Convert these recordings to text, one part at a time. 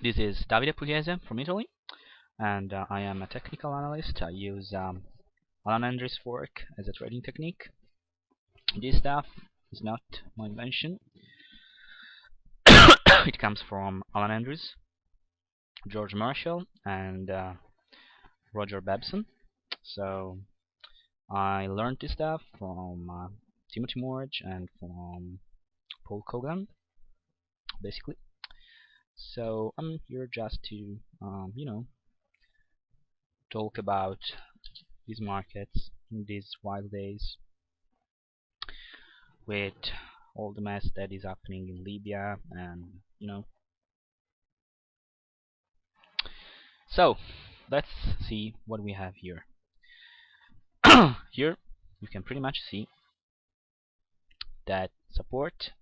This is Davide Pugliese from Italy, and I am a technical analyst. I use Alan Andrews fork as a trading technique. This stuff is not my invention. It comes from Alan Andrews, George Marshall, and Roger Babson. So I learned this stuff from Timothy Morge and from Paul Kogan, basically. So I'm here just to, talk about these markets in these wild days with all the mess that is happening in Libya and. So let's see what we have here. Here you can pretty much see that support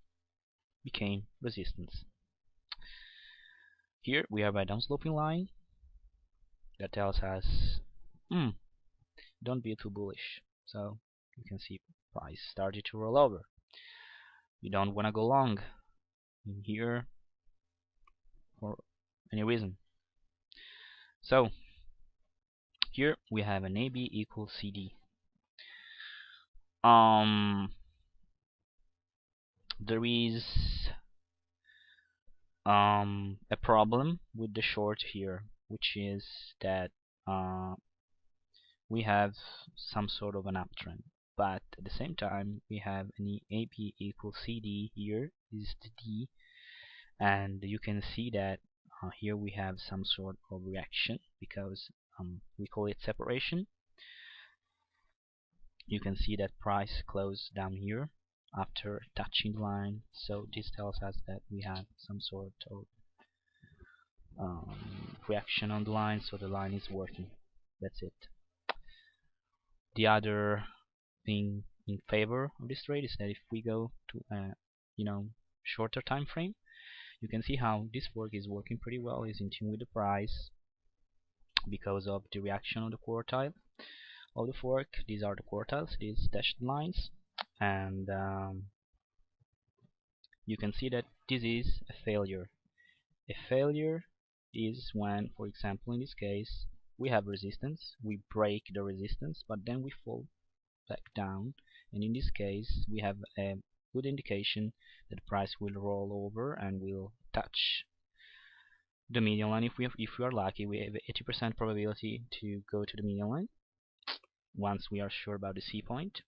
became resistance. Here we have a downsloping line that tells us don't be too bullish. So you can see price started to roll over. You don't want to go long in here for any reason. So here we have an AB equals CD. There is a problem with the short here, which is that we have some sort of an uptrend, but at the same time we have an AB equals CD. Here is the D, and you can see that here we have some sort of reaction because we call it separation. You can see that price closed down here after touching the line, so this tells us that we have some sort of reaction on the line, so the line is working. That's it. The other thing in favor of this trade is that if we go to a shorter time frame, you can see how this fork is working pretty well. Is in tune with the price because of the reaction of the quartile of the fork. These are the quartiles, these dashed lines, and you can see that this is a failure. A failure is when, for example, in this case, we have resistance, we break the resistance, but then we fall back down, and in this case we have a good indication that the price will roll over and will touch the median line. If we are lucky, we have 80% probability to go to the median line once we are sure about the C point,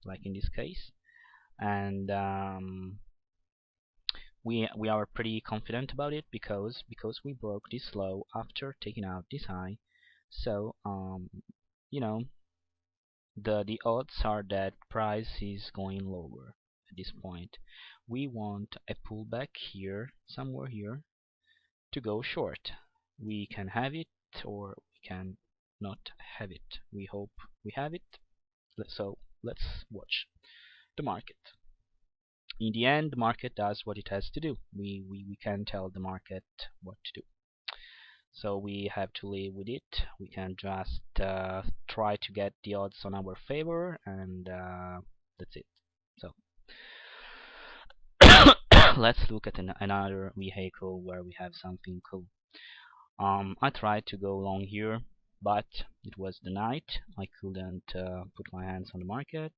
like in this case, and we are pretty confident about it because we broke this low after taking out this high. So the odds are that price is going lower at this point. We want a pullback here, somewhere here, to go short. We can have it or we can not have it. We hope we have it. So let's watch the market. In the end, the market does what it has to do. We can tell the market what to do. So we have to live with it. We can just try to get the odds on our favor, and that's it. So let's look at another vehicle where we have something cool. I tried to go long here, but it was the night. I couldn't put my hands on the market,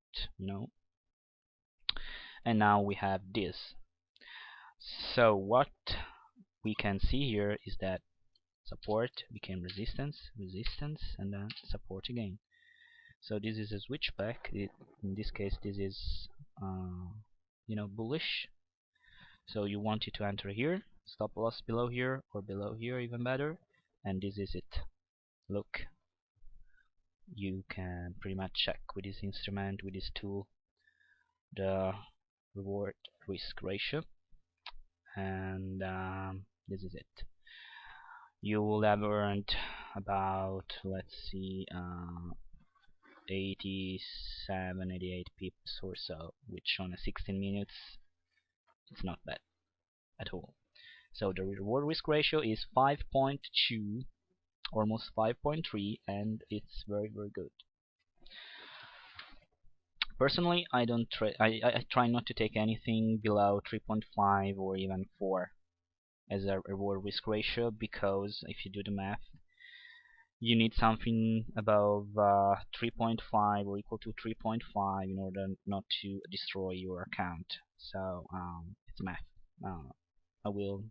and now we have this. So what we can see here is that support became resistance, and then support again. So this is a switchback. In this case, this is bullish. So you want it to enter here, stop loss below here or below here, even better, and this is it. Look, you can pretty much check with this instrument, with this tool, the reward risk ratio, and this is it. You will have earned about, let's see, 87, 88 pips or so, which on a 16 minutes it's not bad at all. So the reward risk ratio is 5.2, almost 5.3, and it's very good. Personally, I don't I try not to take anything below 3.5 or even 4. as a reward risk ratio, because if you do the math, you need something above 3.5 or equal to 3.5 in order not to destroy your account. So it's math. I will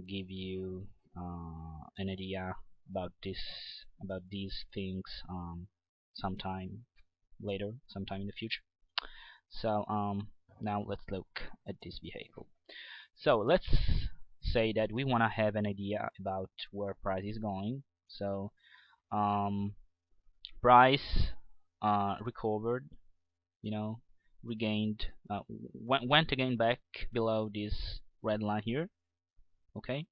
give you an idea about these things sometime later, sometime in the future. So now let's look at this vehicle. So let's say that we want to have an idea about where price is going. So price recovered, you know, regained, went again back below this red line here. Okay.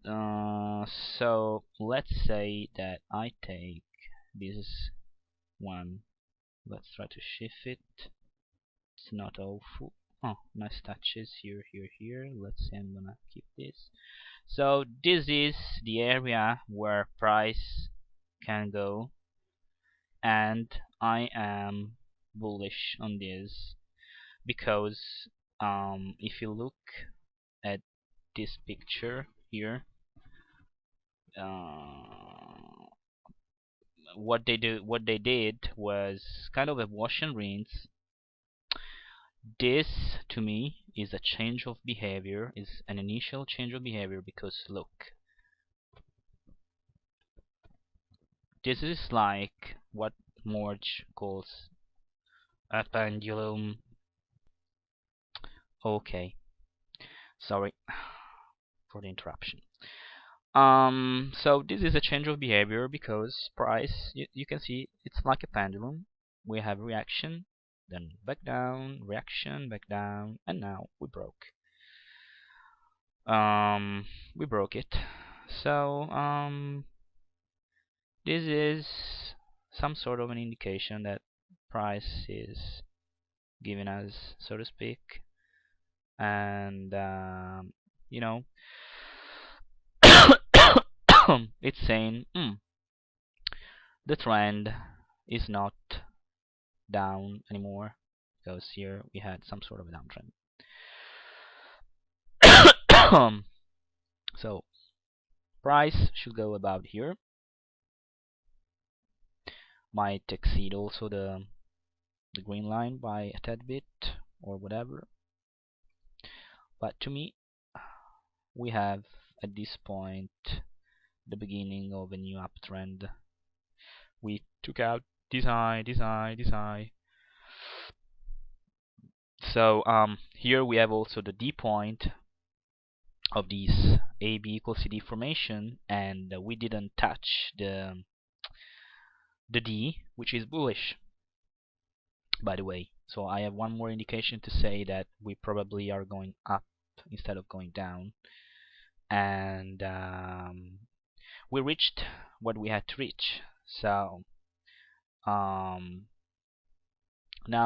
So let's say that I take this one. Let's try to shift it. It's not awful. Oh, nice touches here, here, here. Let's say I'm gonna keep this. So this is the area where price can go, and I am bullish on this because if you look at this picture here, what they did was kind of a wash and rinse. This to me is a change of behavior, is an initial change of behavior, because look, this is like what Morge calls a pendulum. Okay, sorry for the interruption. So this is a change of behavior because price, you can see it's like a pendulum. We have reaction, then back down, reaction, back down, and now we broke. We broke it. So this is some sort of an indication that price is giving us, so to speak, and you know, it's saying the trend is not down anymore, because here we had some sort of a downtrend. So price should go about here, might exceed also the green line by a tad bit or whatever, but to me we have at this point the beginning of a new uptrend. We took out this high, this high, this high. So here we have also the D point of this AB equals CD formation, and we didn't touch the D, which is bullish, by the way. So I have one more indication to say that we probably are going up instead of going down, and we reached what we had to reach. So now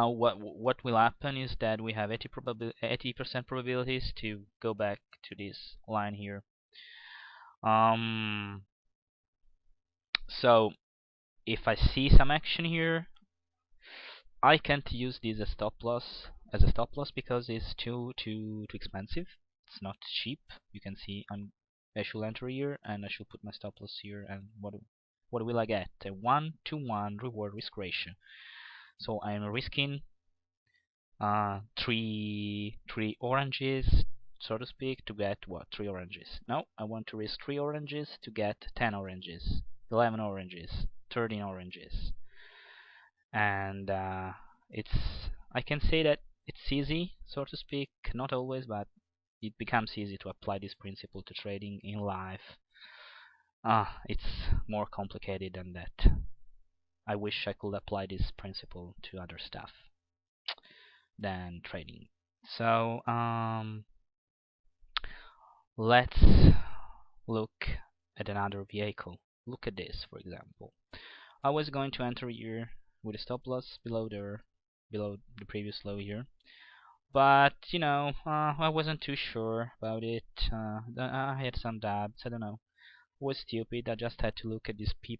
what will happen is that we have 80% probabilities to go back to this line here. So if I see some action here, I can't use this as a stop loss because it's too expensive. It's not cheap. You can see I should enter here and I should put my stop loss here, and what will I get? A 1-to-1 reward risk ratio. So I'm risking three oranges, so to speak, to get what? 3 oranges. No, I want to risk 3 oranges to get 10 oranges, 11 oranges, 13 oranges. And I can say that it's easy, so to speak, not always, but it becomes easy to apply this principle to trading in life. It's more complicated than that. I wish I could apply this principle to other stuff than trading. So let's look at another vehicle. Look at this, for example. I was going to enter here with a stop loss below the previous low here, but you know, I wasn't too sure about it. I had some doubts. I don't know. It was stupid. I just had to look at this P